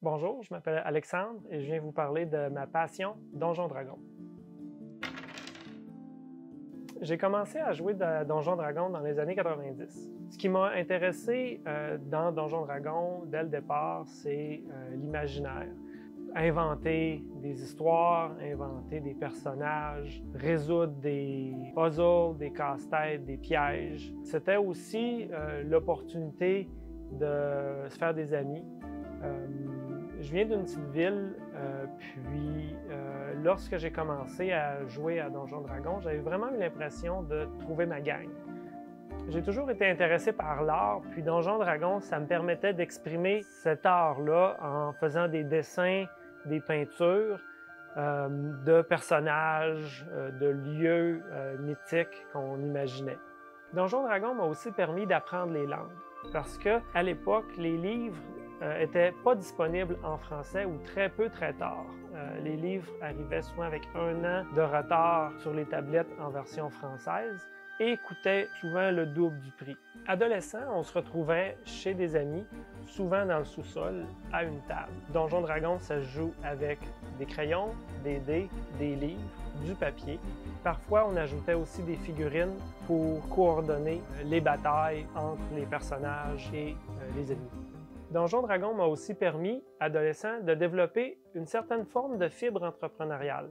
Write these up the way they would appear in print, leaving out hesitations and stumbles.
Bonjour, je m'appelle Alexandre et je viens vous parler de ma passion Donjons Dragons. J'ai commencé à jouer à Donjons Dragons dans les années 90. Ce qui m'a intéressé dans Donjons Dragons dès le départ, c'est l'imaginaire. Inventer des histoires, inventer des personnages, résoudre des puzzles, des casse-têtes, des pièges. C'était aussi l'opportunité de se faire des amis. Je viens d'une petite ville, puis lorsque j'ai commencé à jouer à Donjons Dragons, j'avais vraiment eu l'impression de trouver ma gang. J'ai toujours été intéressé par l'art, puis Donjons Dragons, ça me permettait d'exprimer cet art-là en faisant des dessins, des peintures de personnages, de lieux mythiques qu'on imaginait. Donjons Dragons m'a aussi permis d'apprendre les langues, parce qu'à l'époque, les livres n'étaient pas disponibles en français ou très peu, très tard. Les livres arrivaient souvent avec 1 an de retard sur les tablettes en version française et coûtaient souvent le double du prix. Adolescent, on se retrouvait chez des amis, souvent dans le sous-sol, à une table. Donjons Dragons, ça se joue avec des crayons, des dés, des livres, du papier. Parfois, on ajoutait aussi des figurines pour coordonner les batailles entre les personnages et les ennemis. Donjons Dragons m'a aussi permis, adolescent, de développer une certaine forme de fibre entrepreneuriale.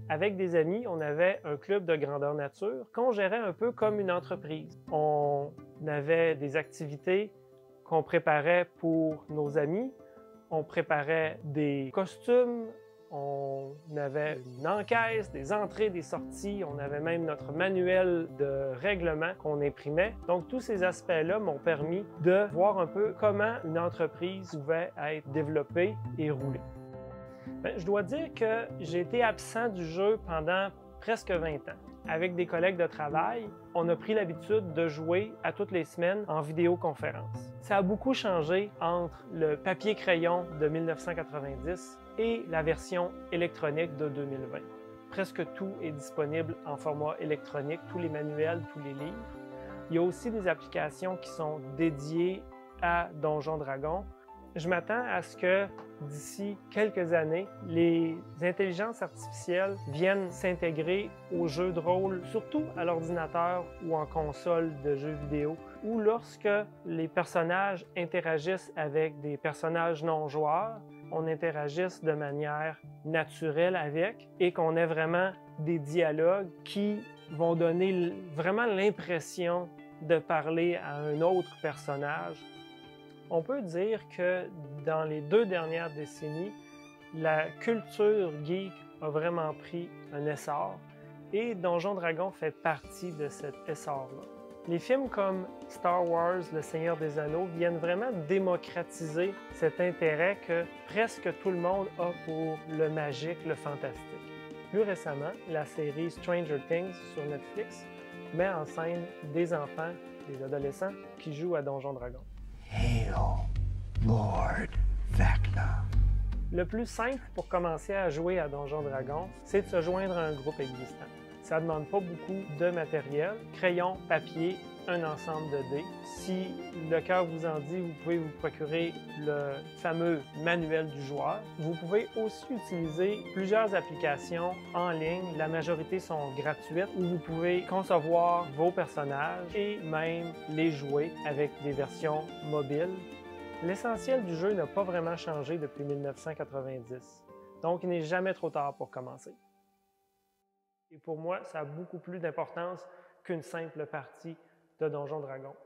Avec des amis, on avait un club de grandeur nature qu'on gérait un peu comme une entreprise. On avait des activités qu'on préparait pour nos amis, on préparait des costumes, on avait une encaisse, des entrées, des sorties, on avait même notre manuel de règlement qu'on imprimait. Donc tous ces aspects-là m'ont permis de voir un peu comment une entreprise pouvait être développée et roulée. Je dois dire que j'ai été absent du jeu pendant presque 20 ans. Avec des collègues de travail, on a pris l'habitude de jouer à toutes les semaines en vidéoconférence. Ça a beaucoup changé entre le papier-crayon de 1990 et la version électronique de 2020. Presque tout est disponible en format électronique, tous les manuels, tous les livres. Il y a aussi des applications qui sont dédiées à Donjons Dragons. Je m'attends à ce que d'ici quelques années, les intelligences artificielles viennent s'intégrer aux jeux de rôle, surtout à l'ordinateur ou en console de jeux vidéo, ou lorsque les personnages interagissent avec des personnages non joueurs, on interagisse de manière naturelle avec et qu'on ait vraiment des dialogues qui vont donner vraiment l'impression de parler à un autre personnage. On peut dire que dans les 2 dernières décennies, la culture geek a vraiment pris un essor et Donjons Dragons fait partie de cet essor-là. Les films comme Star Wars, Le Seigneur des Anneaux viennent vraiment démocratiser cet intérêt que presque tout le monde a pour le magique, le fantastique. Plus récemment, la série Stranger Things sur Netflix met en scène des enfants, des adolescents qui jouent à Donjons Dragons. Hail, Lord Vecna. Le plus simple pour commencer à jouer à Donjons Dragons, c'est de se joindre à un groupe existant. Ça ne demande pas beaucoup de matériel, crayon, papier, un ensemble de dés. Si le cœur vous en dit, vous pouvez vous procurer le fameux manuel du joueur. Vous pouvez aussi utiliser plusieurs applications en ligne. La majorité sont gratuites où vous pouvez concevoir vos personnages et même les jouer avec des versions mobiles. L'essentiel du jeu n'a pas vraiment changé depuis 1990, donc il n'est jamais trop tard pour commencer. Et pour moi, ça a beaucoup plus d'importance qu'une simple partie de Donjons Dragons.